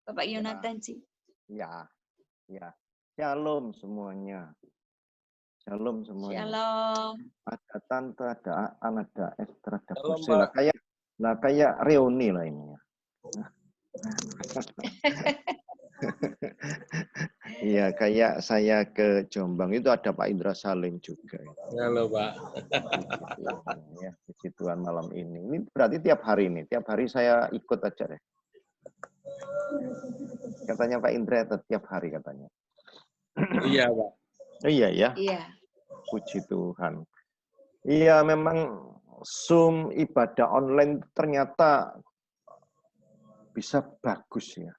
Bapak Yonatan sih. Ya, ya. Shalom semuanya. Shalom semuanya. Shalom. Ada tante, ada Aan, ada Esther, ada Shalom, Buse lah. Kayak reuni lah ini ya. Iya, kayak saya ke Jombang itu ada Pak Indra Salim juga. Halo, Pak. Ya, puji Tuhan malam ini. Ini berarti tiap hari nih. Tiap hari saya ikut aja deh. Katanya Pak Indra tiap hari katanya. Iya, Pak. Oh, iya ya. Iya. Puji Tuhan. Iya, memang Zoom ibadah online ternyata bisa bagus ya.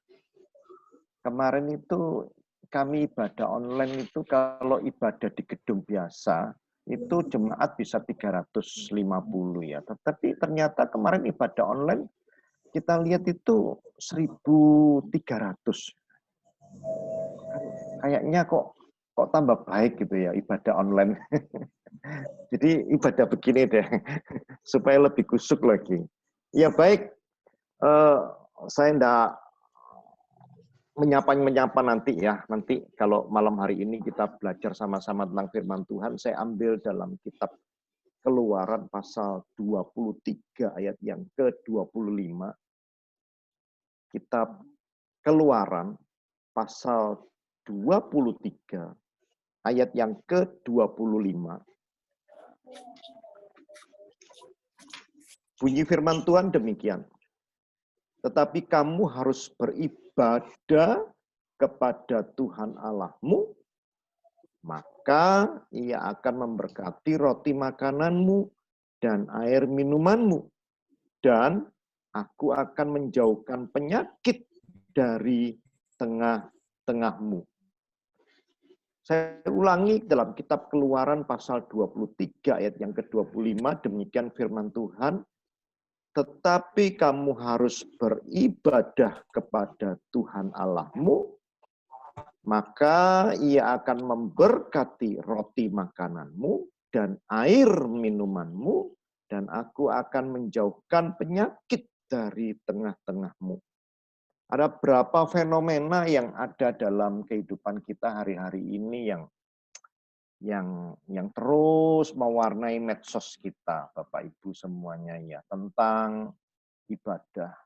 Kemarin itu kami ibadah online itu kalau ibadah di gedung biasa itu jemaat bisa 350 ya. Tetapi ternyata kemarin ibadah online kita lihat itu 1.300. Kayaknya kok tambah baik gitu ya ibadah online. Jadi ibadah begini deh supaya lebih kusuk lagi. Ya baik, saya enggak menyapa nanti ya. Nanti kalau malam hari ini kita belajar sama-sama tentang firman Tuhan, saya ambil dalam kitab Keluaran pasal 23 ayat yang ke-25. Kitab Keluaran pasal 23 ayat yang ke-25. Bunyi firman Tuhan demikian. Tetapi kamu harus beribadah kepada Tuhan Allahmu, maka Ia akan memberkati roti makananmu dan air minumanmu, dan aku akan menjauhkan penyakit dari tengah-tengahmu. Saya ulangi dalam kitab Keluaran pasal 23 ayat yang ke-25, demikian firman Tuhan. Tetapi kamu harus beribadah kepada Tuhan Allahmu, maka Ia akan memberkati roti makananmu dan air minumanmu, dan aku akan menjauhkan penyakit dari tengah-tengahmu. Ada berapa fenomena yang ada dalam kehidupan kita hari-hari ini yang terus mewarnai medsos kita, Bapak Ibu semuanya ya, tentang ibadah.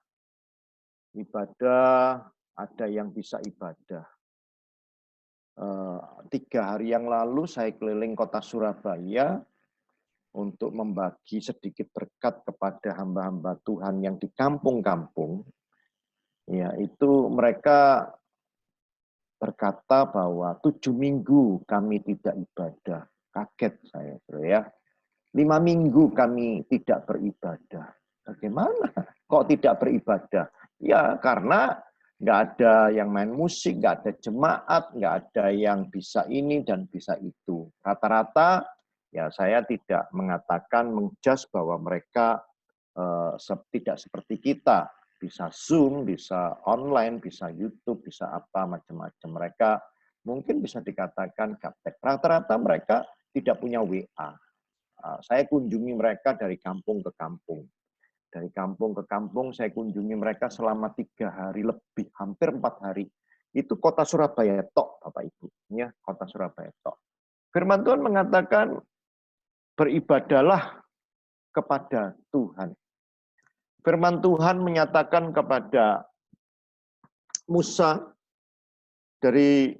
Ibadah, ada yang bisa ibadah. 3 hari yang lalu saya keliling kota Surabaya untuk membagi sedikit berkat kepada hamba-hamba Tuhan yang di kampung-kampung. Ya, itu mereka berkata bahwa 7 minggu kami tidak ibadah. Kaget saya, bro ya. 5 minggu kami tidak beribadah. Bagaimana? Kok tidak beribadah? Ya, karena nggak ada yang main musik, nggak ada jemaat, nggak ada yang bisa ini dan bisa itu. Rata-rata, ya saya tidak mengatakan menjudge bahwa mereka tidak seperti kita. Bisa Zoom, bisa online, bisa YouTube, bisa apa, macam-macam. Mereka mungkin bisa dikatakan gaptek. Rata-rata mereka tidak punya WA. Saya kunjungi mereka dari kampung ke kampung. Dari kampung ke kampung saya kunjungi mereka selama 3 hari lebih, hampir 4 hari. Itu kota Surabaya tok, Bapak Ibu. Ya, kota Surabaya tok. Firman Tuhan mengatakan, beribadahlah kepada Tuhan. Firman Tuhan menyatakan kepada Musa dari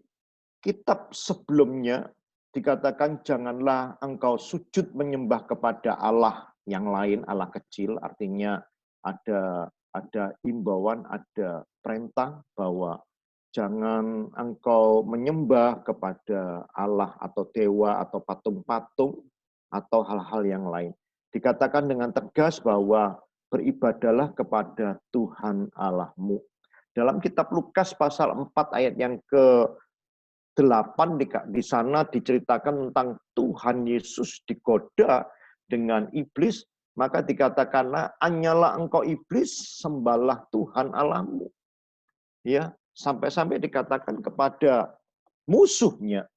kitab sebelumnya, dikatakan janganlah engkau sujud menyembah kepada Allah yang lain, Allah kecil, artinya ada himbauan, ada perintah bahwa jangan engkau menyembah kepada Allah atau dewa atau patung-patung atau hal-hal yang lain. Dikatakan dengan tegas bahwa beribadahlah kepada Tuhan Allahmu. Dalam kitab Lukas pasal 4 ayat yang ke-8 di sana diceritakan tentang Tuhan Yesus digoda dengan iblis, maka dikatakanlah, hanyalah engkau iblis, sembahlah Tuhan Allahmu. Ya, sampai-sampai dikatakan kepada musuhnya,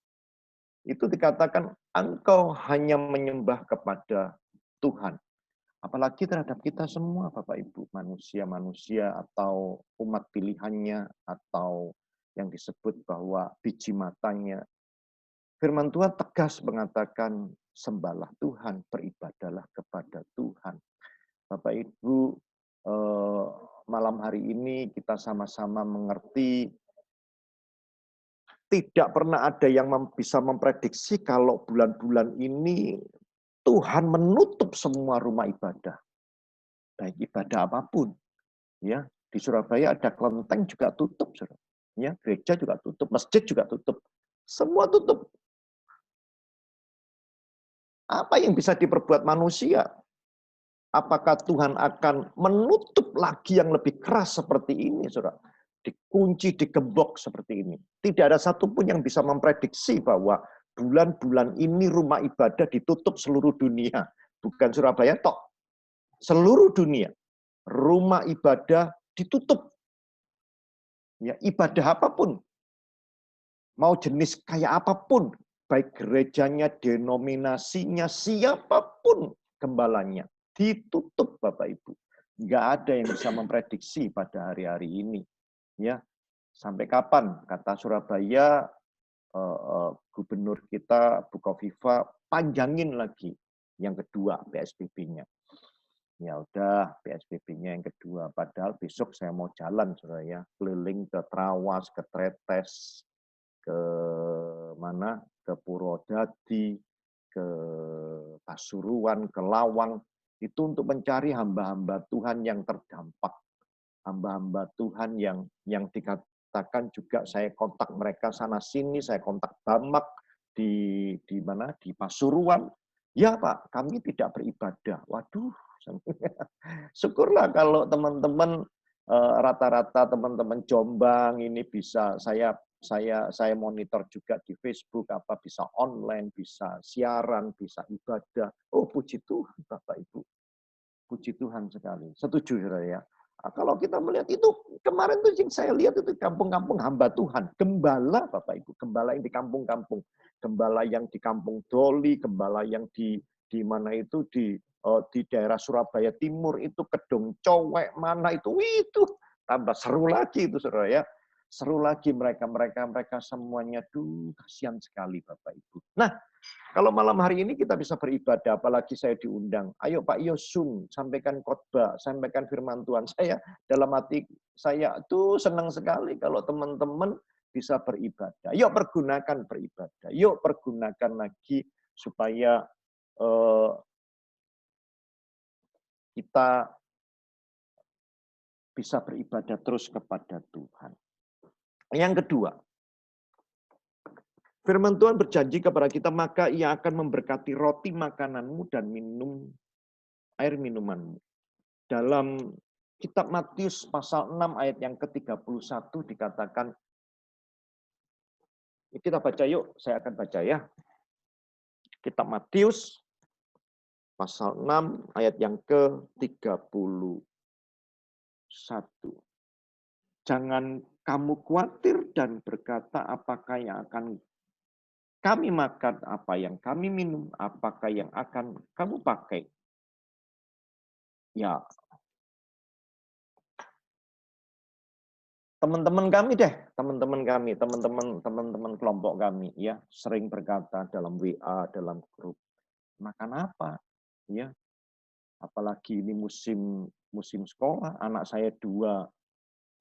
itu dikatakan engkau hanya menyembah kepada Tuhan. Apalagi terhadap kita semua, Bapak Ibu, manusia-manusia atau umat pilihannya, atau yang disebut bahwa biji matanya. Firman Tuhan tegas mengatakan, sembahlah Tuhan, beribadahlah kepada Tuhan. Bapak Ibu, malam hari ini kita sama-sama mengerti, tidak pernah ada yang bisa memprediksi kalau bulan-bulan ini Tuhan menutup semua rumah ibadah, baik ibadah apapun. Ya, di Surabaya ada kelenteng juga tutup, ya, gereja juga tutup, masjid juga tutup, semua tutup. Apa yang bisa diperbuat manusia? Apakah Tuhan akan menutup lagi yang lebih keras seperti ini, saudara? Dikunci, digembok seperti ini. Tidak ada satupun yang bisa memprediksi bahwa bulan-bulan ini rumah ibadah ditutup seluruh dunia. Bukan Surabaya, tok. Seluruh dunia. Rumah ibadah ditutup. Ya, ibadah apapun. Mau jenis kayak apapun. Baik gerejanya, denominasinya, siapapun gembalanya. Ditutup, Bapak Ibu. Nggak ada yang bisa memprediksi pada hari-hari ini. Ya, sampai kapan? Kata Surabaya, gubernur kita, Bukoviva, panjangin lagi yang kedua PSBB-nya. Ya udah, PSBB-nya yang kedua. Padahal besok saya mau jalan, saudara ya, keliling ke Trawas, ke Tretes, ke mana? Ke Purwodadi, ke Pasuruan, ke Lawang, itu untuk mencari hamba-hamba Tuhan yang terdampak, hamba-hamba Tuhan yang dikatakan juga saya kontak mereka sana sini, saya kontak Bamak di mana? Di Pasuruan. Ya Pak, kami tidak beribadah. Waduh, syukurlah kalau teman-teman rata-rata teman-teman Jombang ini bisa saya monitor juga di Facebook, apa bisa online, bisa siaran, bisa ibadah. Oh, puji Tuhan Bapak Ibu. Puji Tuhan sekali. Setuju ya. Nah, kalau kita melihat itu kemarin tuh yang saya lihat itu kampung-kampung hamba Tuhan, gembala Bapak Ibu, gembala yang di kampung-kampung, gembala yang di Kampung Doli, gembala yang di mana itu di daerah Surabaya Timur itu Kedung Cowek mana itu tambah seru lagi itu Saudara ya. Seru lagi mereka semuanya, kasihan sekali Bapak Ibu. Nah, kalau malam hari ini kita bisa beribadah, apalagi saya diundang. Ayo Pak Yosung, sampaikan khotbah, sampaikan firman Tuhan. Saya dalam hati saya tuh senang sekali kalau teman-teman bisa beribadah. Yuk pergunakan beribadah. Yuk pergunakan lagi supaya kita bisa beribadah terus kepada Tuhan. Yang kedua, firman Tuhan berjanji kepada kita, maka Ia akan memberkati roti makananmu dan air minumanmu. Dalam kitab Matius pasal 6 ayat yang ke-31 dikatakan, kita baca yuk, saya akan baca ya. Kitab Matius pasal 6 ayat yang ke-31. Jangan kamu khawatir dan berkata apakah yang akan kami makan, apa yang kami minum, apakah yang akan kamu pakai. Ya, teman-teman kami deh, teman-teman kelompok kami ya, sering berkata dalam WA, dalam grup, makan apa? Ya, apalagi ini musim sekolah, anak saya 2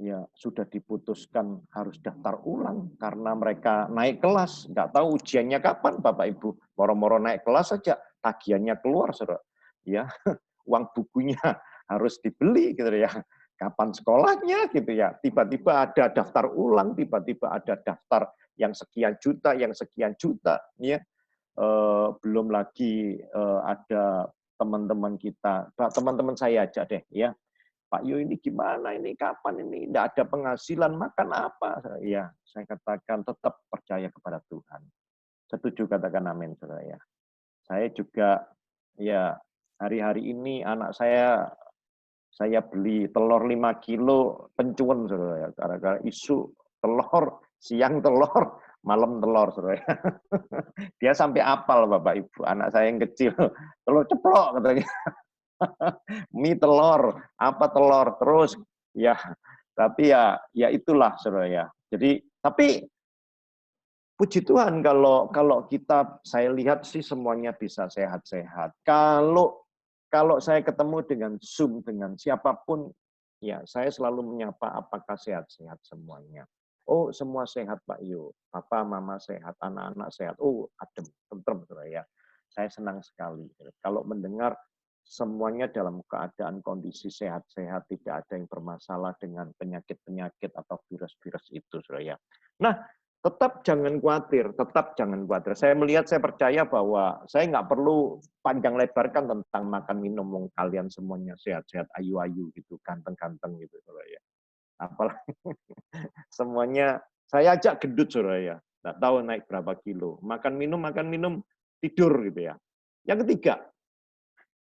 ya sudah diputuskan harus daftar ulang karena mereka naik kelas, nggak tahu ujiannya kapan Bapak Ibu, moro-moro naik kelas saja tagihannya keluar, Saudara. Ya, uang bukunya harus dibeli gitu ya. Kapan sekolahnya gitu ya. Tiba-tiba ada daftar ulang, tiba-tiba ada daftar yang sekian juta ya. Belum lagi ada teman-teman kita, teman-teman saya aja deh ya. Pak Yo ini gimana ini, kapan ini, tidak ada penghasilan, makan apa? Ya, saya katakan tetap percaya kepada Tuhan. Setuju, katakan amin, saudara ya. Saya juga, ya hari-hari ini anak saya beli telur 5 kilo, pencuen, saudara ya. Gara-gara isu telur, siang telur, malam telur, saudara ya. Dia sampai apal, Bapak Ibu, anak saya yang kecil, telur ceplok, katanya. Mie telur, apa telur terus ya. Tapi ya itulah saudara ya. Jadi tapi puji Tuhan kalau kita saya lihat sih semuanya bisa sehat-sehat. Kalau saya ketemu dengan Zoom dengan siapapun ya saya selalu menyapa apakah sehat-sehat semuanya. Oh, semua sehat Pak Yu. Papa, mama sehat, anak-anak sehat. Oh, adem, tentrem saudara ya. Saya senang sekali kalau mendengar semuanya dalam keadaan kondisi sehat-sehat, tidak ada yang bermasalah dengan penyakit-penyakit atau virus-virus itu saudara ya. Nah, tetap jangan khawatir, tetap jangan khawatir. Saya melihat, saya percaya bahwa saya nggak perlu panjang lebarkan tentang makan minum, kalian semuanya sehat-sehat, ayu-ayu gitu, ganteng-ganteng gitu, saudara ya. Apalagi semuanya, saya ajak gendut, saudara ya. Nggak tahu naik berapa kilo. Makan minum, tidur gitu ya. Yang ketiga,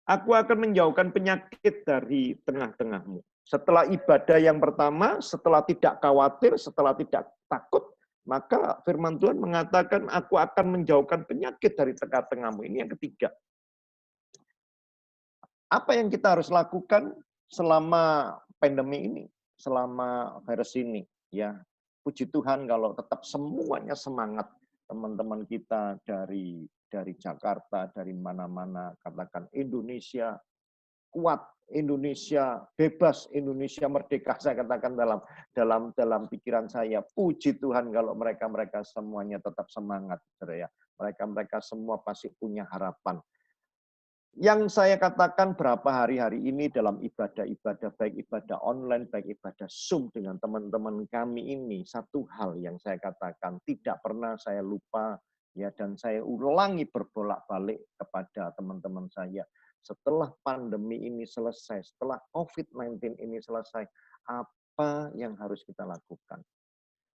aku akan menjauhkan penyakit dari tengah-tengahmu. Setelah ibadah yang pertama, setelah tidak khawatir, setelah tidak takut, maka firman Tuhan mengatakan, aku akan menjauhkan penyakit dari tengah-tengahmu. Ini yang ketiga. Apa yang kita harus lakukan selama pandemi ini, selama virus ini? Ya, puji Tuhan kalau tetap semuanya semangat teman-teman kita dari Jakarta, dari mana-mana, katakan Indonesia kuat, Indonesia bebas, Indonesia merdeka. Saya katakan dalam pikiran saya, puji Tuhan kalau mereka semuanya tetap semangat, ya. Mereka semua pasti punya harapan. Yang saya katakan berapa hari-hari ini dalam ibadah-ibadah, baik ibadah online, baik ibadah Zoom dengan teman-teman kami ini, satu hal yang saya katakan tidak pernah saya lupa, ya, dan saya ulangi berbolak-balik kepada teman-teman saya. Setelah pandemi ini selesai, setelah COVID-19 ini selesai, apa yang harus kita lakukan?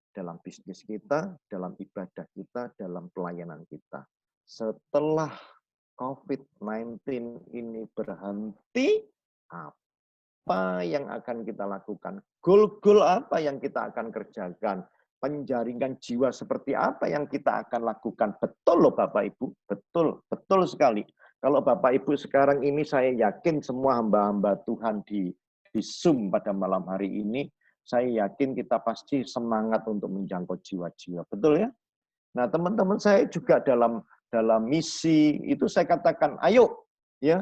Dalam bisnis kita, dalam ibadah kita, dalam pelayanan kita. Setelah COVID-19 ini berhenti, apa yang akan kita lakukan? Goal-goal apa yang kita akan kerjakan? Penjaringan jiwa seperti apa yang kita akan lakukan? Betul loh Bapak Ibu, betul sekali. Kalau Bapak Ibu sekarang ini saya yakin semua hamba-hamba Tuhan di Zoom pada malam hari ini, saya yakin kita pasti semangat untuk menjangkau jiwa-jiwa. Betul ya? Nah, teman-teman saya juga dalam misi itu saya katakan, ayo ya,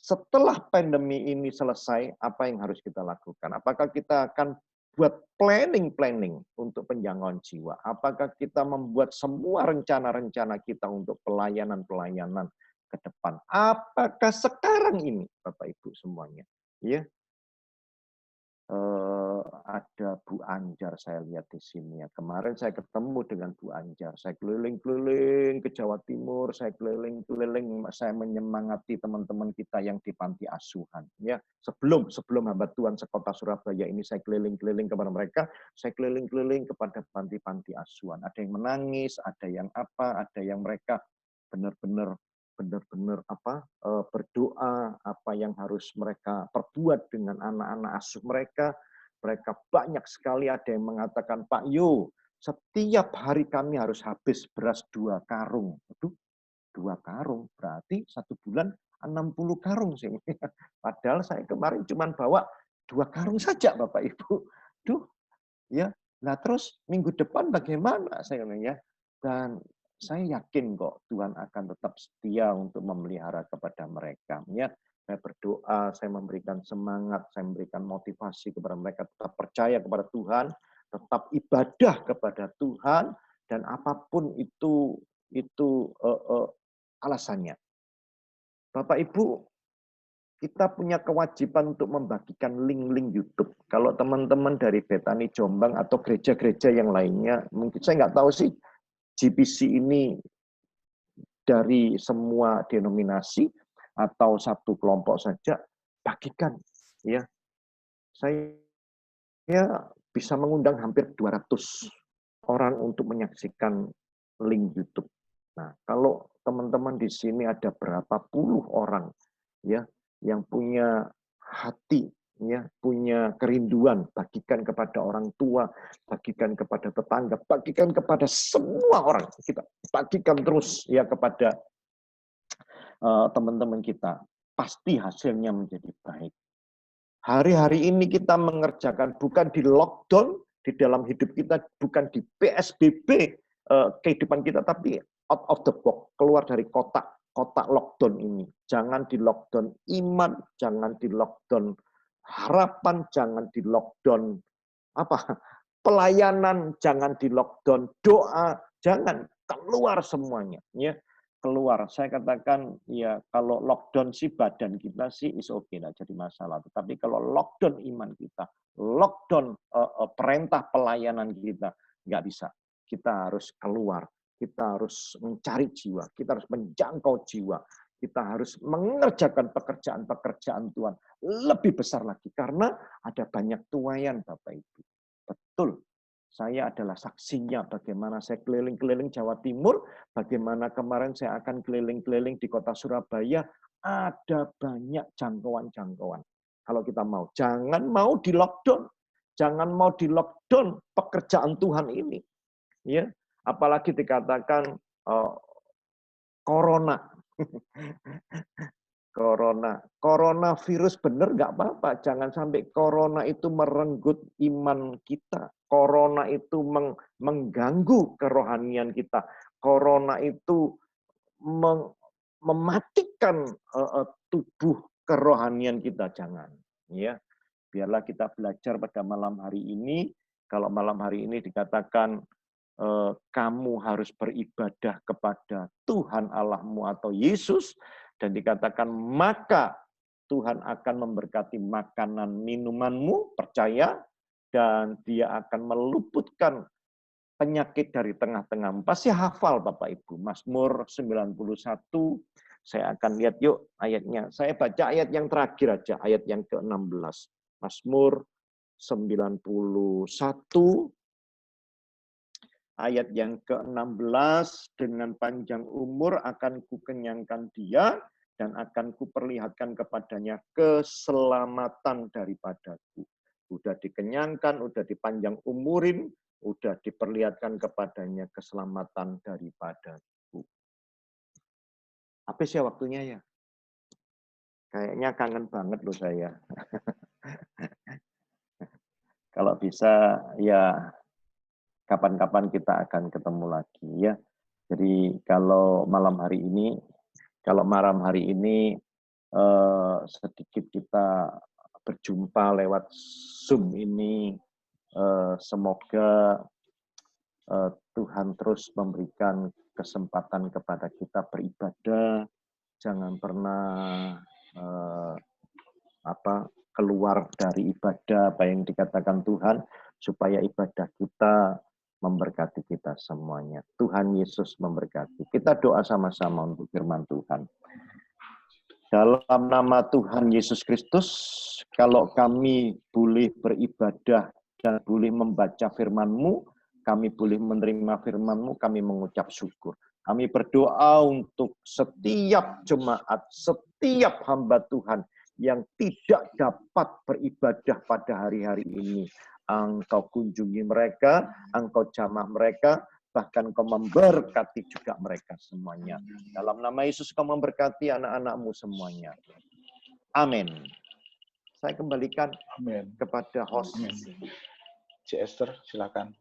setelah pandemi ini selesai, apa yang harus kita lakukan? Apakah kita akan buat planning untuk penjangkauan jiwa? Apakah kita membuat semua rencana-rencana kita untuk pelayanan-pelayanan ke depan? Apakah sekarang ini, Bapak Ibu semuanya, ya, ada Bu Anjar saya lihat di sini ya. Kemarin saya ketemu dengan Bu Anjar. Saya keliling-keliling ke Jawa Timur, saya keliling-keliling, saya menyemangati teman-teman kita yang di panti asuhan. Ya, sebelum hamba Tuhan sekota Surabaya ini saya keliling-keliling kepada mereka, saya keliling-keliling kepada panti-panti asuhan. Ada yang menangis, ada yang apa, ada yang mereka benar-benar berdoa apa yang harus mereka perbuat dengan anak-anak asuh mereka. Mereka banyak sekali, ada yang mengatakan, Pak Yu, setiap hari kami harus habis beras 2 karung. Aduh, 2 karung, berarti 1 bulan 60 karung sih. Padahal saya kemarin cuma bawa 2 karung saja, Bapak Ibu. Duh, ya. Nah terus minggu depan bagaimana? Saya bilang ya. Dan saya yakin kok Tuhan akan tetap setia untuk memelihara kepada mereka. Ya, saya berdoa, saya memberikan semangat, saya memberikan motivasi kepada mereka tetap percaya kepada Tuhan, tetap ibadah kepada Tuhan, dan apapun itu alasannya. Bapak Ibu, kita punya kewajiban untuk membagikan link-link YouTube. Kalau teman-teman dari Betani Jombang atau gereja-gereja yang lainnya, mungkin saya nggak tahu sih GPC ini dari semua denominasi atau satu kelompok saja, bagikan. Ya, saya bisa mengundang hampir 200 orang untuk menyaksikan link YouTube. Nah, kalau teman-teman di sini ada berapa puluh orang ya yang punya hati, ya, punya kerinduan, bagikan kepada orang tua, bagikan kepada tetangga, bagikan kepada semua orang. Kita bagikan terus ya kepada teman-teman kita. pasti hasilnya menjadi baik. Hari-hari ini kita mengerjakan bukan di lockdown di dalam hidup kita, bukan di PSBB kehidupan kita, tapi out of the box, keluar dari kotak lockdown ini. Jangan di lockdown iman, jangan di lockdown harapan, jangan di lockdown pelayanan, jangan di lockdown doa, jangan, keluar semuanya, ya. Keluar. Saya katakan ya kalau lockdown sih badan kita sih is okay, nggak jadi masalah. Tetapi kalau lockdown iman kita, lockdown perintah pelayanan kita, nggak bisa. Kita harus keluar, kita harus mencari jiwa, kita harus menjangkau jiwa, kita harus mengerjakan pekerjaan-pekerjaan Tuhan lebih besar lagi. Karena ada banyak tuaian Bapak Ibu. Betul. Saya adalah saksinya bagaimana saya keliling-keliling Jawa Timur, bagaimana kemarin saya akan keliling-keliling di kota Surabaya, ada banyak jangkauan-jangkauan. Kalau kita mau, jangan mau di lockdown, jangan mau di lockdown pekerjaan Tuhan ini. Ya, apalagi dikatakan corona. Coronavirus benar nggak apa-apa. Jangan sampai corona itu merenggut iman kita. Corona itu mengganggu kerohanian kita. Corona itu mematikan tubuh kerohanian kita. Jangan. Ya, biarlah kita belajar pada malam hari ini. Kalau malam hari ini dikatakan kamu harus beribadah kepada Tuhan Allahmu atau Yesus, dan dikatakan maka Tuhan akan memberkati makanan minumanmu, percaya, dan dia akan meluputkan penyakit dari tengah-tengahmu. Pasti hafal Bapak Ibu, Mazmur 91, saya akan lihat yuk ayatnya. Saya baca ayat yang terakhir aja, ayat yang ke-16. Mazmur 91, ayat yang ke-16, dengan panjang umur akan kukenyangkan dia, dan akan kuperlihatkan kepadanya keselamatan daripadaku. Udah dikenyangkan, udah dipanjang umurin, udah diperlihatkan kepadanya keselamatan daripadaku. Habis ya waktunya ya? Kayaknya kangen banget loh saya. Kalau bisa ya kapan-kapan kita akan ketemu lagi ya. Jadi kalau malam hari ini sedikit kita berjumpa lewat Zoom ini, semoga Tuhan terus memberikan kesempatan kepada kita beribadah, jangan pernah keluar dari ibadah apa yang dikatakan Tuhan, supaya ibadah kita memberkati kita semuanya. Tuhan Yesus memberkati. Kita doa sama-sama untuk firman Tuhan. Dalam nama Tuhan Yesus Kristus, kalau kami boleh beribadah dan boleh membaca firman-Mu, kami boleh menerima firman-Mu, kami mengucap syukur. Kami berdoa untuk setiap jemaat, setiap hamba Tuhan yang tidak dapat beribadah pada hari-hari ini. Engkau kunjungi mereka, Engkau jamah mereka, bahkan Engkau memberkati juga mereka semuanya. Dalam nama Yesus Engkau memberkati anak-anak-Mu semuanya. Amin. Saya kembalikan kepada host. C. Esther, silakan.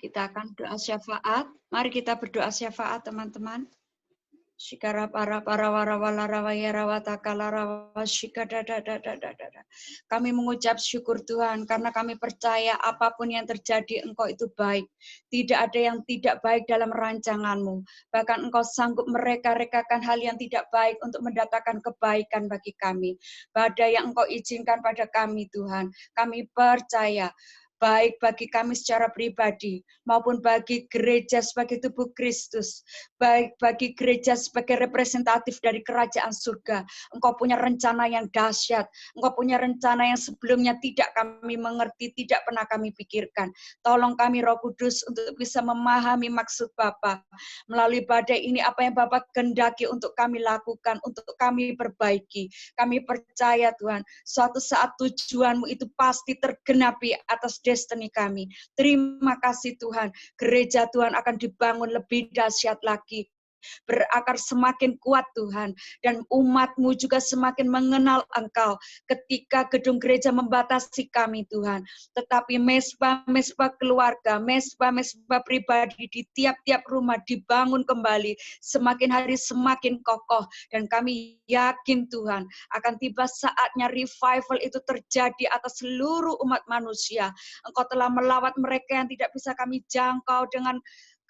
Kita akan doa syafaat. Mari kita berdoa syafaat, teman-teman. Shikara para warawaya rawatakala shikadadadadadada. Kami mengucap syukur Tuhan karena kami percaya apapun yang terjadi Engkau itu baik. Tidak ada yang tidak baik dalam rancangan-Mu. Bahkan Engkau sanggup mereka-rekakan hal yang tidak baik untuk mendatangkan kebaikan bagi kami. Badai yang Engkau izinkan pada kami Tuhan. Kami percaya baik bagi kami secara pribadi, maupun bagi gereja sebagai tubuh Kristus, baik bagi gereja sebagai representatif dari kerajaan surga. Engkau punya rencana yang dahsyat, Engkau punya rencana yang sebelumnya tidak kami mengerti, tidak pernah kami pikirkan. Tolong kami Roh Kudus untuk bisa memahami maksud Bapa. Melalui badai ini apa yang Bapa kehendaki untuk kami lakukan, untuk kami perbaiki. Kami percaya Tuhan, suatu saat tujuan-Mu itu pasti tergenapi atas destiny kami. Terima kasih Tuhan, gereja Tuhan akan dibangun lebih dahsyat lagi, berakar semakin kuat Tuhan. Dan umat-Mu juga semakin mengenal Engkau ketika gedung gereja membatasi kami Tuhan. Tetapi mesbah-mesbah keluarga, mesbah-mesbah pribadi di tiap-tiap rumah dibangun kembali, semakin hari semakin kokoh. Dan kami yakin Tuhan, akan tiba saatnya revival itu terjadi atas seluruh umat manusia. Engkau telah melawat mereka yang tidak bisa kami jangkau dengan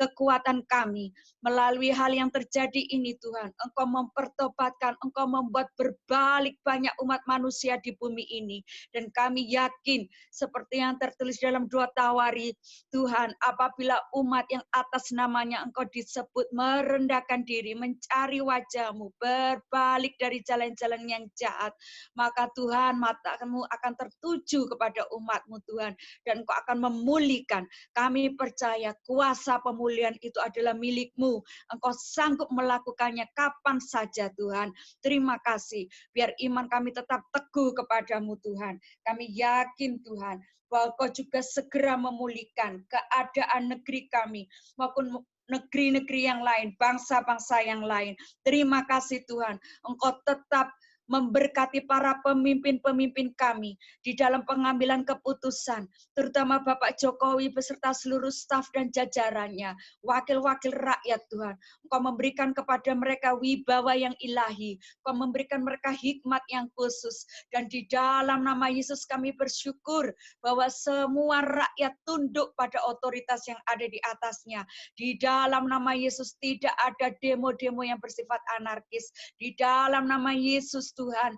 kekuatan kami. Melalui hal yang terjadi ini Tuhan, Engkau mempertobatkan, Engkau membuat berbalik banyak umat manusia di bumi ini. Dan kami yakin, seperti yang tertulis dalam 2 Tawari, Tuhan, apabila umat yang atas namanya Engkau disebut merendahkan diri, mencari wajah-Mu, berbalik dari jalan-jalan yang jahat, maka Tuhan, mata-Mu akan tertuju kepada umat-Mu Tuhan, dan Engkau akan memulihkan. Kami percaya kuasa pemulihan itu adalah milik-Mu. Engkau sanggup melakukannya kapan saja Tuhan. Terima kasih. Biar iman kami tetap teguh kepadamu Tuhan. Kami yakin Tuhan, bahwa Engkau juga segera memulihkan keadaan negeri kami, maupun negeri-negeri yang lain, bangsa-bangsa yang lain. Terima kasih Tuhan. Engkau tetap memberkati para pemimpin-pemimpin kami di dalam pengambilan keputusan, terutama Bapak Jokowi beserta seluruh staf dan jajarannya, wakil-wakil rakyat Tuhan. Engkau memberikan kepada mereka wibawa yang ilahi, Engkau memberikan mereka hikmat yang khusus, dan di dalam nama Yesus kami bersyukur bahwa semua rakyat tunduk pada otoritas yang ada di atasnya. Di dalam nama Yesus tidak ada demo-demo yang bersifat anarkis. Di dalam nama Yesus Tuhan,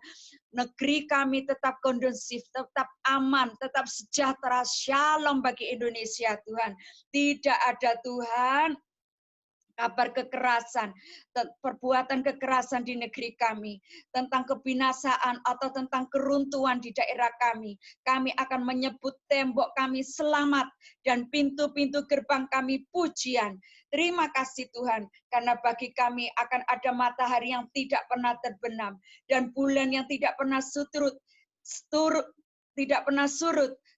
negeri kami tetap kondusif, tetap aman, tetap sejahtera, shalom bagi Indonesia Tuhan. Tidak ada Tuhan kabar kekerasan, perbuatan kekerasan di negeri kami, tentang kebinasaan atau tentang keruntuhan di daerah kami. Kami akan menyebut tembok kami selamat dan pintu-pintu gerbang kami pujian. Terima kasih Tuhan, karena bagi kami akan ada matahari yang tidak pernah terbenam dan bulan yang tidak pernah surut,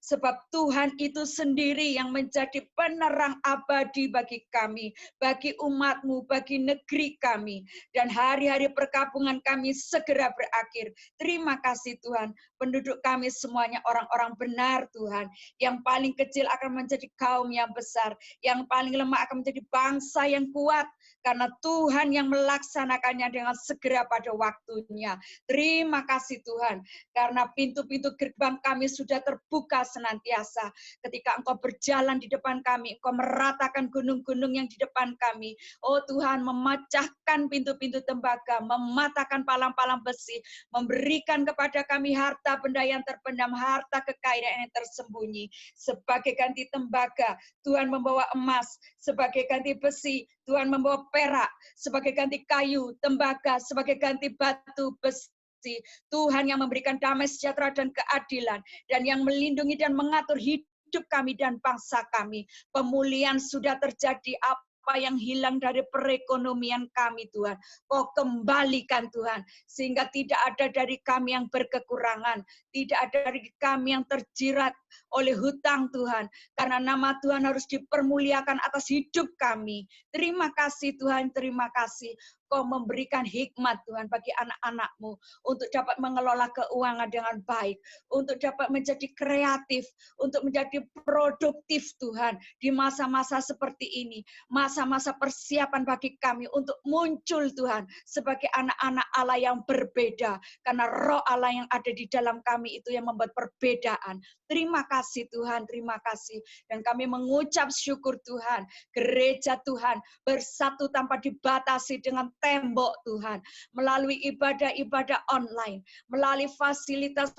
sebab Tuhan itu sendiri yang menjadi penerang abadi bagi kami, bagi umat-Mu, bagi negeri kami. Dan hari-hari perkabungan kami segera berakhir. Terima kasih Tuhan, penduduk kami semuanya orang-orang benar Tuhan. Yang paling kecil akan menjadi kaum yang besar, yang paling lemah akan menjadi bangsa yang kuat, karena Tuhan yang melaksanakannya dengan segera pada waktunya. Terima kasih Tuhan, karena pintu-pintu gerbang kami sudah terbuka senantiasa. Ketika Engkau berjalan di depan kami, Engkau meratakan gunung-gunung yang di depan kami. Oh Tuhan, memecahkan pintu-pintu tembaga, mematahkan palang-palang besi, memberikan kepada kami harta benda yang terpendam, harta kekayaan yang tersembunyi. Sebagai ganti tembaga, Tuhan membawa emas. Sebagai ganti besi, Tuhan membawa perak. Sebagai ganti kayu, tembaga. Sebagai ganti batu, besi. Tuhan yang memberikan damai sejahtera dan keadilan, dan yang melindungi dan mengatur hidup kami dan bangsa kami. Pemulihan sudah terjadi. Apa yang hilang dari perekonomian kami Tuhan, Kau kembalikan Tuhan, sehingga tidak ada dari kami yang berkekurangan, tidak ada dari kami yang terjerat oleh hutang Tuhan, karena nama Tuhan harus dipermuliakan atas hidup kami. Terima kasih Tuhan, terima kasih. Kau memberikan hikmat Tuhan bagi anak-anak-Mu untuk dapat mengelola keuangan dengan baik, untuk dapat menjadi kreatif, untuk menjadi produktif Tuhan di masa-masa seperti ini, masa-masa persiapan bagi kami untuk muncul Tuhan sebagai anak-anak Allah yang berbeda, karena roh Allah yang ada di dalam kami itu yang membuat perbedaan. Terima kasih Tuhan, terima kasih. Dan kami mengucap syukur Tuhan, gereja Tuhan bersatu tanpa dibatasi dengan tembok Tuhan, melalui ibadah-ibadah online, melalui fasilitas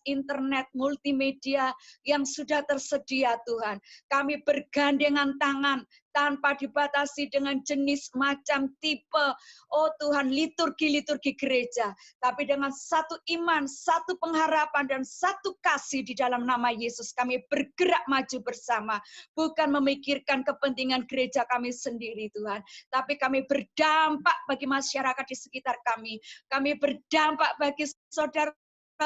internet multimedia yang sudah tersedia Tuhan. Kami bergandengan tangan tanpa dibatasi dengan jenis, macam, tipe, oh Tuhan, liturgi-liturgi gereja, tapi dengan satu iman, satu pengharapan, dan satu kasih di dalam nama Yesus. Kami bergerak maju bersama, bukan memikirkan kepentingan gereja kami sendiri Tuhan, tapi kami berdampak bagi masyarakat di sekitar kami. Kami berdampak bagi saudara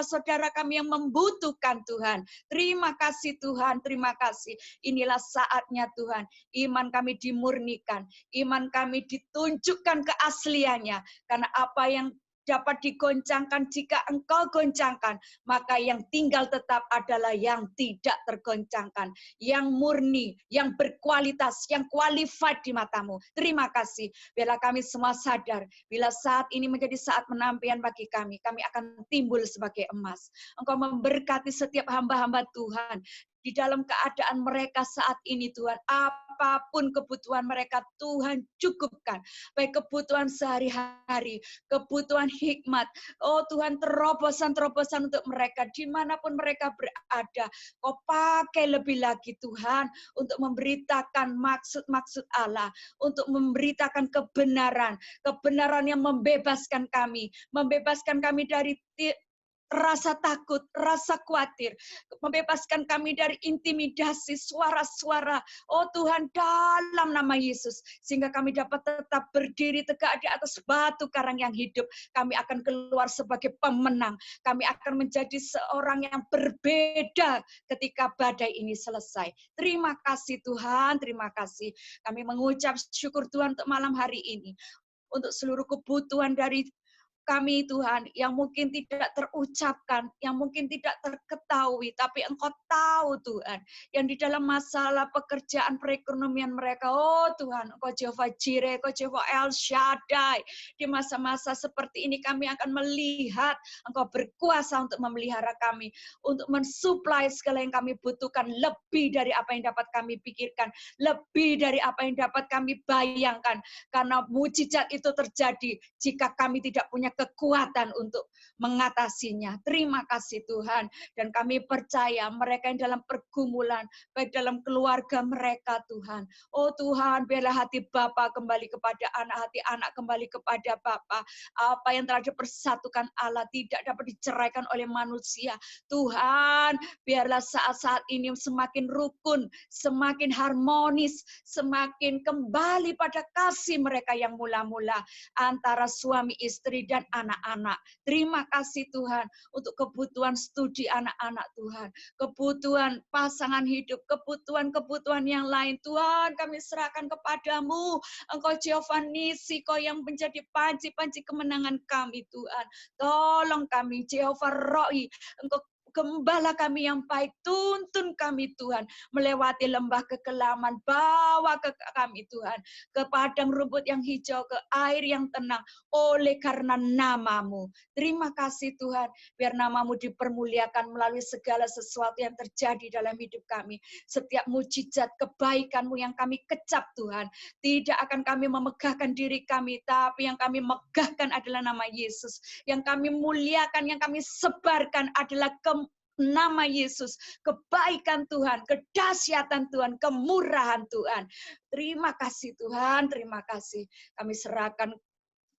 saudara kami yang membutuhkan Tuhan. Terima kasih Tuhan, terima kasih. Inilah saatnya Tuhan. Iman kami dimurnikan, iman kami ditunjukkan keasliannya. Karena apa yang dapat digoncangkan jika engkau goncangkan, maka yang tinggal tetap adalah yang tidak tergoncangkan, yang murni, yang berkualitas, yang qualified di matamu. Terima kasih. Bila kami semua sadar, bila saat ini menjadi saat penampian bagi kami akan timbul sebagai emas. Engkau memberkati setiap hamba-hamba Tuhan, di dalam keadaan mereka saat ini Tuhan, apapun kebutuhan mereka Tuhan cukupkan. Baik kebutuhan sehari-hari, kebutuhan hikmat. Oh Tuhan, terobosan-terobosan untuk mereka dimanapun mereka berada. Kau pakai lebih lagi Tuhan untuk memberitakan maksud-maksud Allah, untuk memberitakan kebenaran, kebenaran yang membebaskan kami dari rasa takut, rasa khawatir, membebaskan kami dari intimidasi, suara-suara. Oh Tuhan, dalam nama Yesus, sehingga kami dapat tetap berdiri tegak di atas batu karang yang hidup. Kami akan keluar sebagai pemenang. Kami akan menjadi seorang yang berbeda ketika badai ini selesai. Terima kasih Tuhan, terima kasih. Kami mengucap syukur Tuhan untuk malam hari ini, untuk seluruh kebutuhan dari kami Tuhan, yang mungkin tidak terucapkan, yang mungkin tidak terketahui, tapi Engkau tahu Tuhan, yang di dalam masalah pekerjaan perekonomian mereka. Oh Tuhan, Engkau Jehovah Jireh, Engkau Jehovah El Shaddai. Di masa-masa seperti ini kami akan melihat Engkau berkuasa untuk memelihara kami, untuk mensuplai segala yang kami butuhkan, lebih dari apa yang dapat kami pikirkan, lebih dari apa yang dapat kami bayangkan, karena mujizat itu terjadi jika kami tidak punya kekuatan untuk mengatasinya. Terima kasih Tuhan. Dan kami percaya mereka yang dalam pergumulan, baik dalam keluarga mereka Tuhan. Oh Tuhan, biarlah hati Bapa kembali kepada anak, hati anak kembali kepada Bapa. Apa yang telah dipersatukan Allah tidak dapat diceraikan oleh manusia. Tuhan, biarlah saat-saat ini semakin rukun, semakin harmonis, semakin kembali pada kasih mereka yang mula-mula antara suami istri dan anak-anak. Terima kasih Tuhan untuk kebutuhan studi anak-anak Tuhan, kebutuhan pasangan hidup, kebutuhan-kebutuhan yang lain. Tuhan, kami serahkan kepadamu. Engkau Jehovah Nisi, Kau yang menjadi panci-panci kemenangan kami Tuhan. Tolong kami Jehovah Roi, Engkau Gembala kami yang baik, tuntun kami Tuhan, melewati lembah kekelaman, bawa ke kami Tuhan, ke padang rumput yang hijau, ke air yang tenang, oleh karena nama-Mu. Terima kasih Tuhan, biar nama-Mu dipermuliakan melalui segala sesuatu yang terjadi dalam hidup kami. Setiap mujizat kebaikan-Mu yang kami kecap Tuhan, tidak akan kami memegahkan diri kami, tapi yang kami megahkan adalah nama Yesus. Yang kami muliakan, yang kami sebarkan adalah nama Yesus, kebaikan Tuhan, kedahsyatan Tuhan, kemurahan Tuhan. Terima kasih Tuhan, terima kasih. Kami serahkan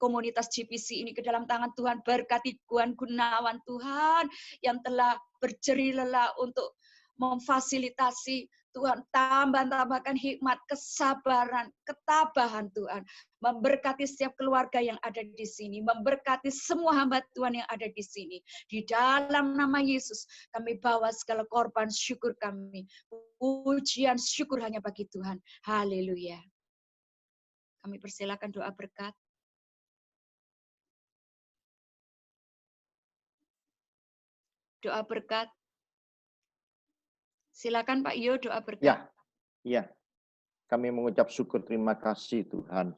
komunitas GPC ini ke dalam tangan Tuhan. Berkati Tuhan Gunawan Tuhan yang telah berjerih lelah untuk memfasilitasi Tuhan, tambahkan hikmat, kesabaran, ketabahan Tuhan. Memberkati setiap keluarga yang ada di sini. Memberkati semua hamba Tuhan yang ada di sini. Di dalam nama Yesus, kami bawa segala korban syukur kami. Pujian syukur hanya bagi Tuhan. Haleluya. Kami persilakan doa berkat. Doa berkat. Silakan Pak Yo, doa berkat. Ya. Kami mengucap syukur, terima kasih Tuhan.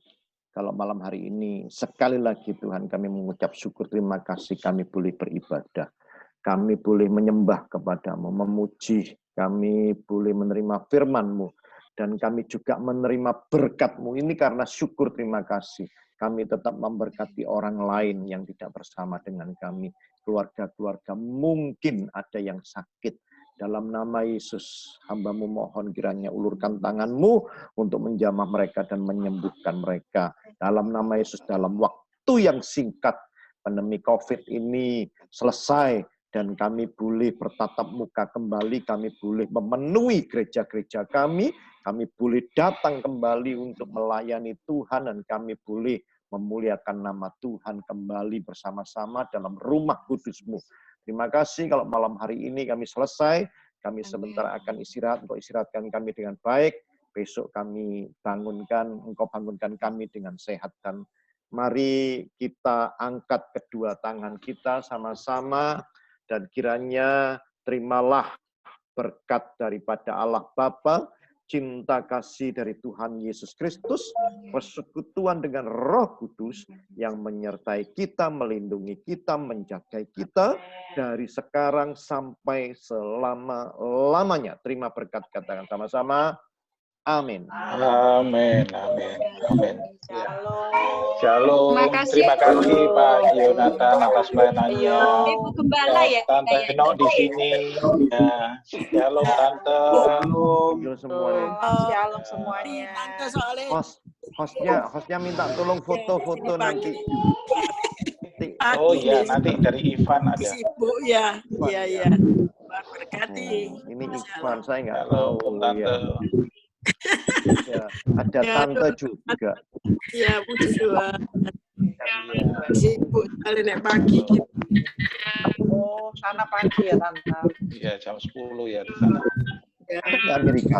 Kalau malam hari ini, sekali lagi Tuhan, kami mengucap syukur, terima kasih kami boleh beribadah. Kami boleh menyembah kepada-Mu, memuji. Kami boleh menerima firman-Mu. Dan kami juga menerima berkat-Mu. Ini karena syukur, terima kasih. Kami tetap memberkati orang lain yang tidak bersama dengan kami. Keluarga-keluarga mungkin ada yang sakit. Dalam nama Yesus, hamba-Mu mohon kiranya ulurkan tangan-Mu untuk menjamah mereka dan menyembuhkan mereka. Dalam nama Yesus, dalam waktu yang singkat, pandemi COVID ini selesai, dan kami boleh bertatap muka kembali, kami boleh memenuhi gereja-gereja kami boleh datang kembali untuk melayani Tuhan, dan kami boleh memuliakan nama Tuhan kembali bersama-sama dalam rumah kudus-Mu. Terima kasih kalau malam hari ini kami selesai, kami Amin. sebentar akan istirahat untuk istirahatkan kami dengan baik. Besok kami bangunkan, Engkau bangunkan kami dengan sehat. Dan mari kita angkat kedua tangan kita sama-sama dan kiranya terimalah berkat daripada Allah Bapa, cinta kasih dari Tuhan Yesus Kristus, persekutuan dengan Roh Kudus yang menyertai kita, melindungi kita, menjaga kita dari sekarang sampai selama-lamanya. Terima berkat, katakan sama-sama. Amin. Amin, amin, amin. Ya. Terima Shalom. kasih. Terima kasih Pak Yonatan atas pelayanannya. Ibu Gembala ya. Tante kayaknya. Eno di sini. Ya. Shalom Tante. Halo semuanya. Shalom semuanya. Tante soalnya Hostnya minta tolong foto-foto nanti. Oh iya, nanti dari Ivan ada. Ibu ya. Iya, iya. Berkati. Ini Ivan, saya nggak Halo tahu. Tante. Ya, ada Ya, tante juga. Ya, puji Tuhan. Iya. Sibuk sekali nek pagi gitu. Oh, sana pagi ya, Tante. Iya, jam 10 ya di sana. Ya. Di Amerika.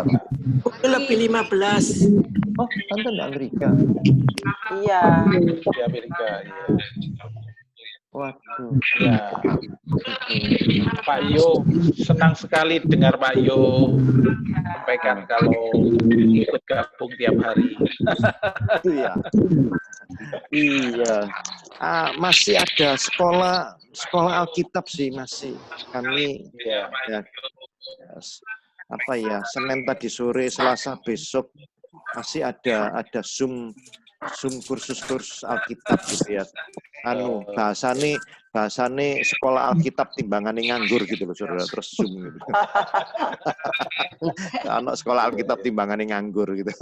Itu lebih 15. Oh, tante di Amerika. Iya. Di Amerika, iya. Waduh. Ya, Pak Yo, senang sekali dengar Pak Yo sampaikan kalau ikut gabung tiap hari. Itu ya. Iya. Masih ada sekolah Alkitab sih masih. Kami Ya, apa ya, Senin tadi sore, Selasa besok masih ada Zoom kursus Alkitab gitu ya. Bahasane sekolah Alkitab timbangane nganggur gitu loh, Saudara, terus Zoom gitu. Anak sekolah Alkitab timbangane nganggur gitu.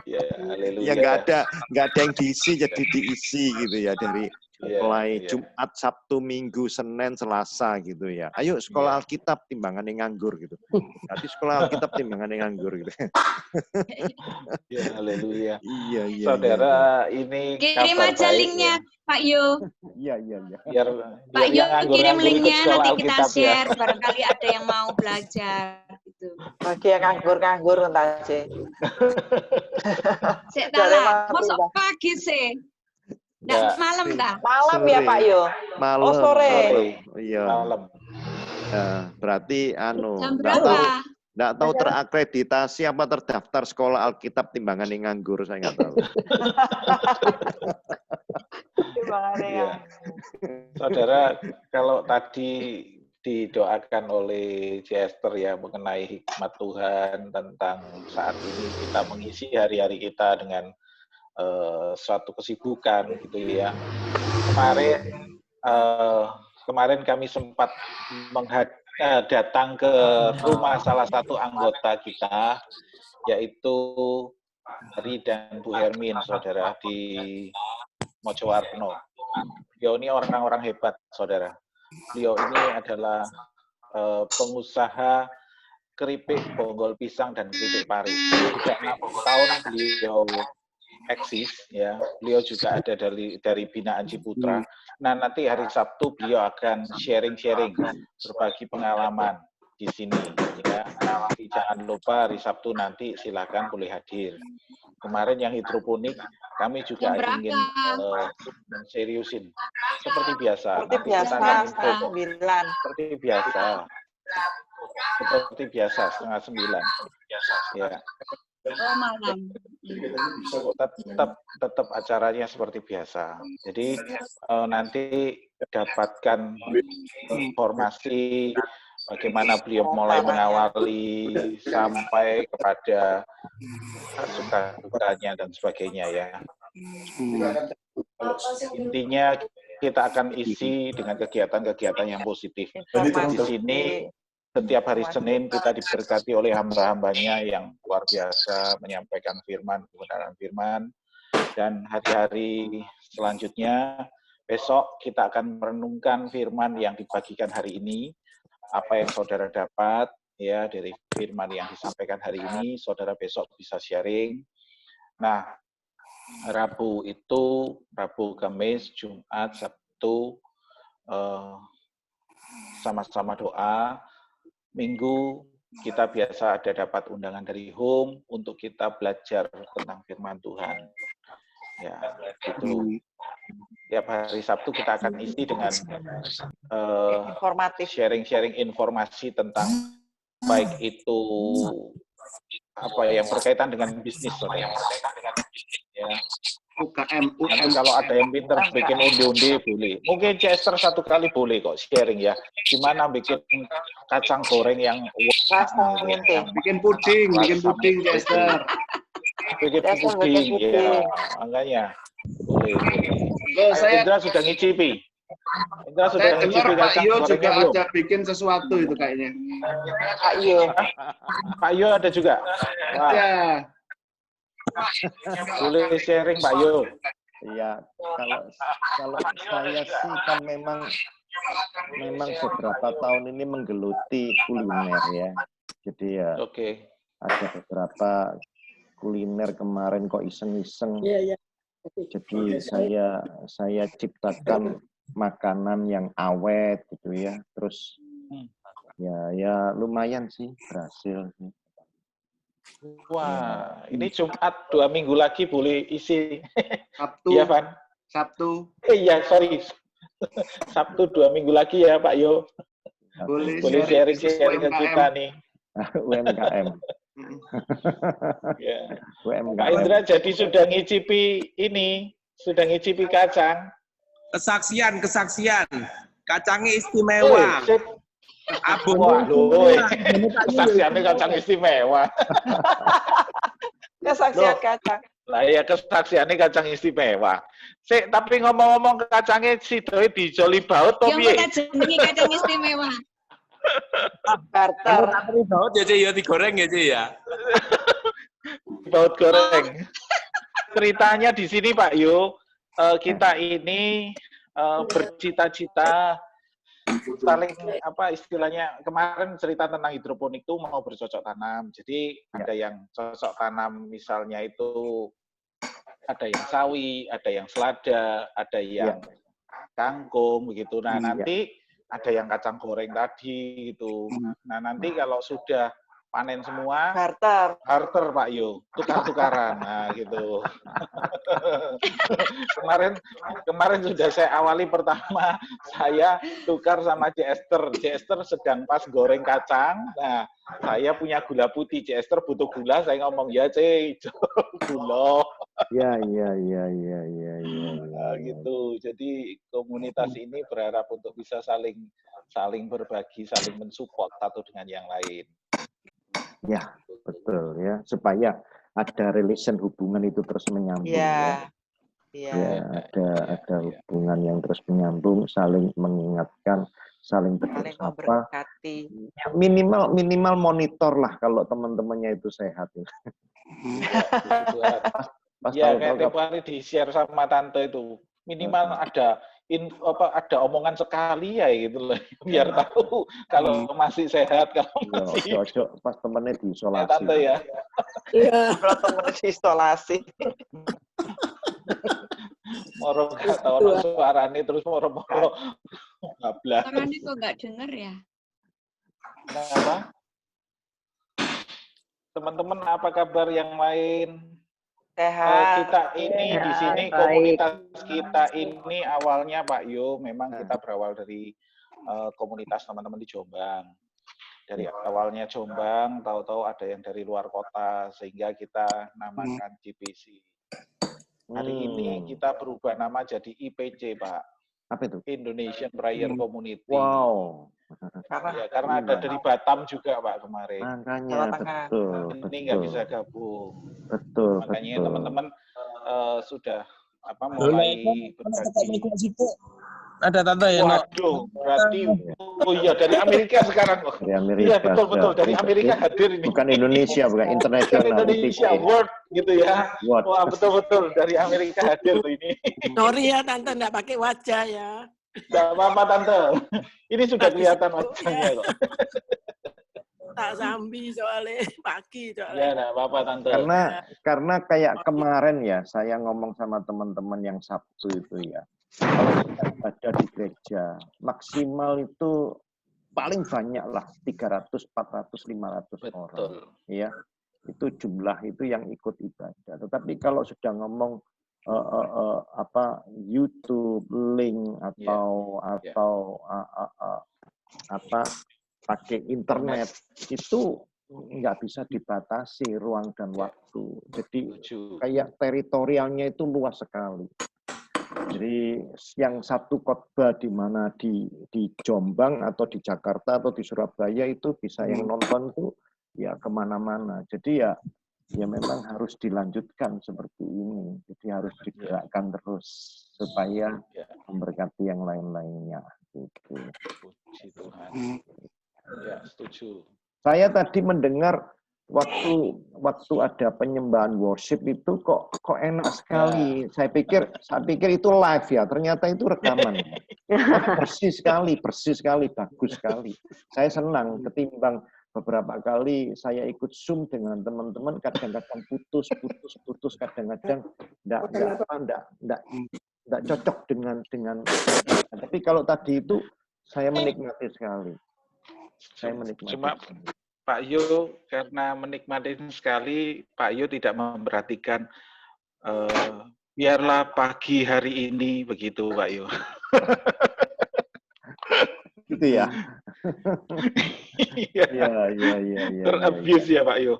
ya, haleluya. Ya nggak ada yang diisi jadi diisi gitu ya, dari mulai Jumat, Sabtu, Minggu, Senin, Selasa gitu ya. Ayo sekolah Alkitab timbangannya nganggur gitu. Jadi sekolah Alkitab timbangannya nganggur gitu. Ya, haleluya. Iya. Saudara, ini Kirim kabar aja baik, linknya, ya. Pak Yo. Iya. Biar Pak Yo yang nganggur-nganggur kirim ikut linknya, sekolah nanti kita Alkitab, ya. share. Barangkali ada yang mau belajar. Gitu. Bagi yang nganggur-nganggur aja. Sik Dari lah, mana masuk berubah? pagi sih. Ya. Nggak malam dah. Malam Sore. ya, Pak Yo. Malam. Oh, sore. Iya. Malam. Nah, berarti Jam nggak berapa? tahu terakreditasi apa terdaftar sekolah Alkitab timbangannya nganggur, saya nggak tahu. Ya. Saudara, kalau tadi didoakan oleh Chester ya mengenai hikmat Tuhan tentang saat ini kita mengisi hari-hari kita dengan suatu kesibukan gitu ya. Kemarin kami sempat datang ke rumah salah satu anggota kita, yaitu Hari dan Bu Hermin, saudara, di Mojowarno. Beliau ini orang-orang hebat, saudara. Beliau ini adalah pengusaha keripik bonggol pisang dan keripik pari. Sudah 6 tahun beliau eksis, ya. Beliau juga ada dari binaan Ciputra. Nah, nanti hari Sabtu beliau akan sharing-sharing, berbagi pengalaman di sini, ya. Jadi jangan lupa hari Sabtu nanti silakan boleh hadir. Kemarin yang hidroponik kami juga ingin seriusin seperti biasa. Seperti biasa, setengah 9. Seperti biasa. Seperti biasa, setengah 9. Ya. Oh, malam. Tetap acaranya seperti biasa. Jadi nanti dapatkan informasi bagaimana beliau mulai mengawali sampai kepada suka dukanya dan sebagainya ya. Intinya kita akan isi dengan kegiatan-kegiatan yang positif. Di sini setiap hari Senin kita diberkati oleh hamba-hambanya yang luar biasa menyampaikan firman, kebenaran firman. Dan hari-hari selanjutnya, besok kita akan merenungkan firman yang dibagikan hari ini. Apa yang saudara dapat ya dari firman yang disampaikan hari ini, saudara besok bisa sharing. Nah, Rabu itu, Rabu, Kamis, Jumat, Sabtu, sama-sama doa. Minggu kita biasa ada dapat undangan dari home untuk kita belajar tentang firman Tuhan. Ya, itu. Tiap hari Sabtu kita akan isi dengan Informatif. sharing-sharing informasi tentang baik itu apa yang berkaitan dengan bisnis, saudara. Ya. UKM. Nanti kalau ada yang pinter bikin undi-undi boleh. Mungkin Chester satu kali boleh kok sharing ya. Gimana bikin kacang goreng yang Rasa minting. Bikin puding Chester. bikin Chester puding bikin ya. puding. Makanya boleh. Loh, saya Indra sudah ngicipi. Indra sudah dengar ngicipi Pak kacang Iyo gorengnya juga belum? ajak bikin sesuatu itu kayaknya. Pak Iyo. Pak Yo ada juga. Wah, Ya. boleh sharing Pak Yo. Iya, kalau saya sih kan memang beberapa tahun ini menggeluti kuliner ya. Jadi ya Oke. ada beberapa kuliner kemarin kok iseng-iseng. Iya. Jadi saya ciptakan makanan yang awet gitu ya. Terus ya lumayan sih berhasil sih. Wah, ini Jumat 2 minggu lagi boleh isi. Sabtu. Iya, Van. Sabtu. Iya, sorry. Sabtu 2 minggu lagi ya, Pak Yo. Boleh Boleh bisnis sharing ke UMKM. kita nih. UMKM. Ya. Pak UMKM. Indra jadi sudah ngicipi kacang. Kesaksian. Kacangnya istimewa. Sip. Wah, loh. Kesaksiannya kacang istimewa. Kesaksian kacang. Lah ya kesaksiannya kacang istimewa. Sik, tapi ngomong-ngomong kacangnya si doi dijoli baut to Yang piye? mana jenenge kacang istimewa? Barter. Tapi baut ya, Ci, ya digoreng ya, Ci, ya. Baut goreng. Ceritanya di sini Pak Yo, kita ini bercita-cita saling apa istilahnya kemarin cerita tentang hidroponik itu mau bercocok tanam. Jadi ada yang cocok tanam misalnya itu ada yang sawi, ada yang selada, ada yang kangkung begitu. Nah, nanti ada yang kacang goreng tadi gitu. Nah, nanti kalau sudah panen semua, Barter. barter Pak Yo, tukar-tukaran, nah gitu. kemarin sudah saya awali pertama, saya tukar sama Chester. Chester sedang pas goreng kacang, nah saya punya gula putih, Chester butuh gula, saya ngomong ya gula. Ya. Nah, gitu. Jadi komunitas ini berharap untuk bisa saling berbagi, saling mensupport satu dengan yang lain. Ya, betul ya. Supaya ada relation hubungan itu terus menyambung. Iya. Ya, ada hubungan yang terus menyambung, saling mengingatkan, saling Saling bersama. memberkati. Ya, minimal monitor lah kalau teman-temannya itu sehat. Pas Ya, tahu-tahu kayak tiap hari di-share sama tante itu. Minimal ada omongan sekali ya gitu loh. Biar tahu kalau masih sehat, kalau masih ojo pas temennya diisolasi. tante ya. Iya. Kalau temen isolasi. Moro gak tau ono suarane terus moro-moro ngablah. Suaranya kok nggak denger ya? Kenapa? Teman-teman apa kabar yang lain? Sehat. Kita ini di sini komunitas kita ini awalnya Pak Yo memang kita berawal dari komunitas teman-teman di Jombang. Dari awalnya Jombang, tahu-tahu ada yang dari luar kota sehingga kita namakan GPC. Hari ini kita berubah nama jadi IPC, Pak. Apa itu? Indonesian Prayer Community. Wow. Karena ada dari Batam juga, Pak, kemarin. Makanya betul. Ini nggak bisa gabung. Betul. Makanya teman-teman sudah mulai berbagi. Ada tante ya? Waduh, berarti iya dari Amerika sekarang kok. Dari Amerika. Iya betul dari Amerika hadir ini. Bukan Indonesia, bukan internasional. Indonesia World gitu ya. What? Wah betul dari Amerika hadir ini. Sorry ya tante nggak pakai wajah ya. Tidak apa-apa tante. Ini sudah kelihatan wajahnya kok. Tak sambi soalnya pagi Ya soalnya. tidak apa-apa tante. Karena kayak kemarin ya, saya ngomong sama teman-teman yang Sabtu itu ya. kalau kita ibadah di gereja, maksimal itu paling banyak lah 300, 400, 500 orang. Ya, itu jumlah itu yang ikut ibadah. Tetapi kalau sudah ngomong YouTube, link atau pakai internet, itu nggak bisa dibatasi ruang dan waktu. Jadi kayak teritorialnya itu luas sekali. Jadi yang satu khotbah di mana di Jombang atau di Jakarta atau di Surabaya itu bisa yang nonton tuh ya kemana-mana. Jadi ya memang harus dilanjutkan seperti ini. Jadi harus digerakkan terus supaya memberkati yang lain-lainnya. Gitu. Puji Tuhan. Ya, setuju. Saya tadi mendengar waktu ada penyembahan worship itu kok enak sekali. Saya pikir itu live ya, ternyata itu rekaman. Bersih sekali, bagus sekali. Saya senang ketimbang beberapa kali saya ikut Zoom dengan teman-teman, kadang-kadang putus, kadang-kadang enggak cocok dengan. Tapi kalau tadi itu saya menikmati sekali. Cuma Pak Yo, karena menikmati sekali, Pak Yo tidak memperhatikan biarlah pagi hari ini, begitu Pak Yo. Gitu ya? Iya. Terabuse ya Pak Yo.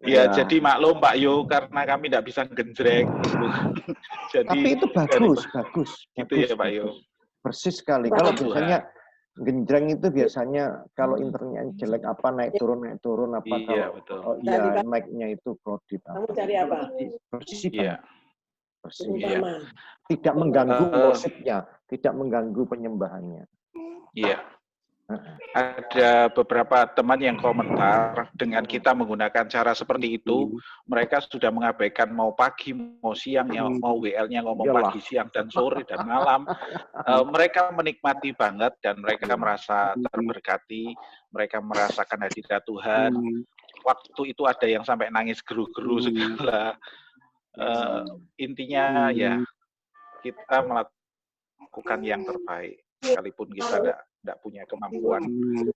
Ya, jadi maklum Pak Yo, karena kami tidak bisa genjreng. Gitu. Jadi, tapi itu bagus. Gitu ya Pak Yo. Persis sekali. Kalau biasanya genjreng itu biasanya kalau internetnya jelek naik turun apa iya, kalau betul. mic-nya itu kredit. Kamu cari apa? Bersih. Iya. Tidak mengganggu worship-nya, tidak mengganggu penyembahannya. Iya. Ada beberapa teman yang komentar dengan kita menggunakan cara seperti itu, mereka sudah mengabaikan mau pagi, mau siang, mau WL-nya ngomong pagi, siang, dan sore, dan malam. Mereka menikmati banget dan mereka merasa terberkati, mereka merasakan hadirat Tuhan. Waktu itu ada yang sampai nangis geru-geru segala. Intinya ya kita melakukan yang terbaik, sekalipun kita tidak punya kemampuan,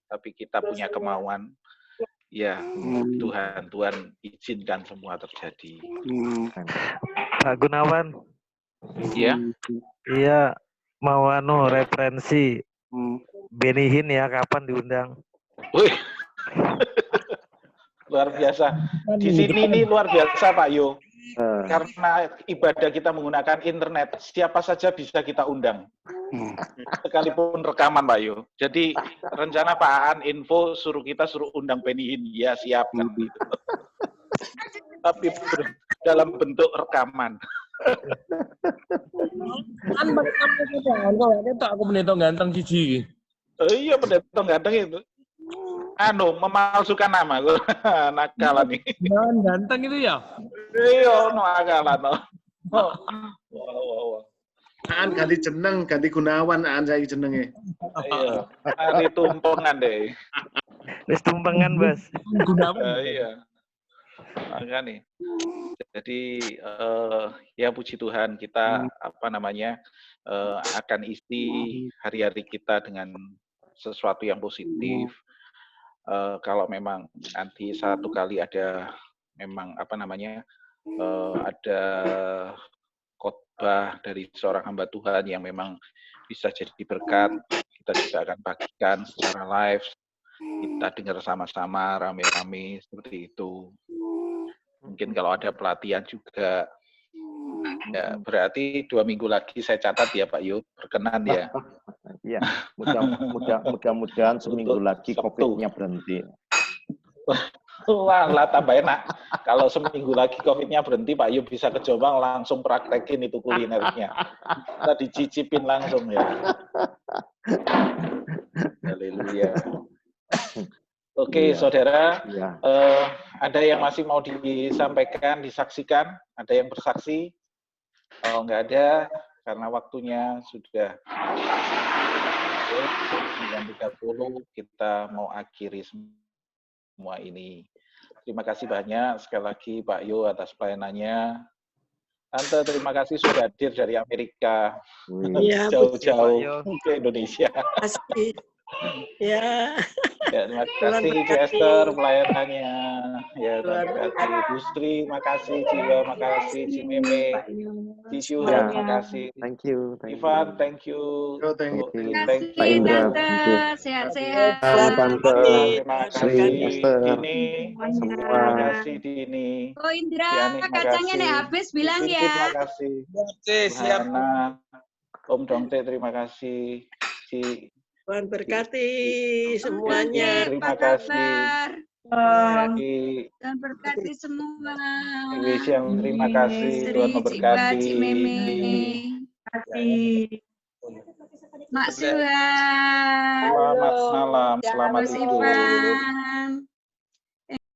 tapi kita punya kemauan. Ya, Tuhan izinkan semua terjadi. Pak Gunawan. Iya. Iya, mau referensi Benny Hinn ya, kapan diundang? Wih. Luar biasa. Di sini ini luar biasa Pak Yo. Karena ibadah kita menggunakan internet, siapa saja bisa kita undang. Sekalipun rekaman Pak Yo. Jadi rencana Pak Aan info suruh undang Benny Hinn. Ya siap kan gitu. Tapi dalam bentuk rekaman. Kan aku pendeta ganteng cici. Iya pendeta ganteng itu. Memalsukan nama. Nakalan nih. Jangan ganteng itu ya? Iya, nakalan. Wow. Aan ganti jeneng, ganti Gunawan, Aan saya jenenge. Iya, hari tumpengan deh. Wis tumpengan, Bos. Gunawan. Iya. Makanya. Jadi ya puji Tuhan kita akan isi hari-hari kita dengan sesuatu yang positif. Kalau memang nanti satu kali ada memang ada khotbah dari seorang hamba Tuhan yang memang bisa jadi berkat, kita juga akan bagikan secara live, kita dengar sama-sama rame-rame seperti itu. Mungkin kalau ada pelatihan juga, ya berarti 2 minggu lagi saya catat ya Pak Yud, berkenan ya. Iya, mudah-mudahan seminggu lagi COVID-nya berhenti. Wah, tambah enak. Kalau seminggu lagi COVID-nya berhenti, Pak Yub bisa ke Jombang langsung praktekin itu kulinernya. Kita dicicipin langsung ya. Haleluya. Oke, saudara. Ya. Ada yang masih mau disampaikan, disaksikan? Ada yang bersaksi? Oh, nggak ada, karena waktunya sudah 9.30, kita mau akhiri semua ini. Terima kasih banyak sekali lagi Pak Yo atas pelayanannya. Tante, terima kasih sudah hadir dari Amerika. Iya, Jauh-jauh ke Indonesia. Makasih. Ya. Ya, terima Tuhan kasih Ci berkati. Esther pelayanannya. Ya, Tuhan terima kasih Bu Sri, makasih Jiwa, makasih Ci Meme, Ci Syuhun, Ya, makasih. thank you. Ivan, thank you. Yo, thank you. Thank Pak you. Indra, Tante, thank you. sehat-sehat. Tuhan Tante, berkati. Terima Tuhan Sri, kasih Esther, Dini, semua. terima kasih Dini. Oh Indra, Ci Ani, kacangnya nih makasih. habis bilang Ci Pinky, ya. terima kasih. Bu Hana, Om Dongte, terima kasih. Ci Tuhan berkati Dini, semuanya. terima Apa kasih. kabar? Ci Dan berkati semua. Wisiam, terima kasih. Tuhan Sri, Cik Ba, memberkati. Cik Meme. Mak Suhan. Selamat malam, selamat Mas tidur. Ivan.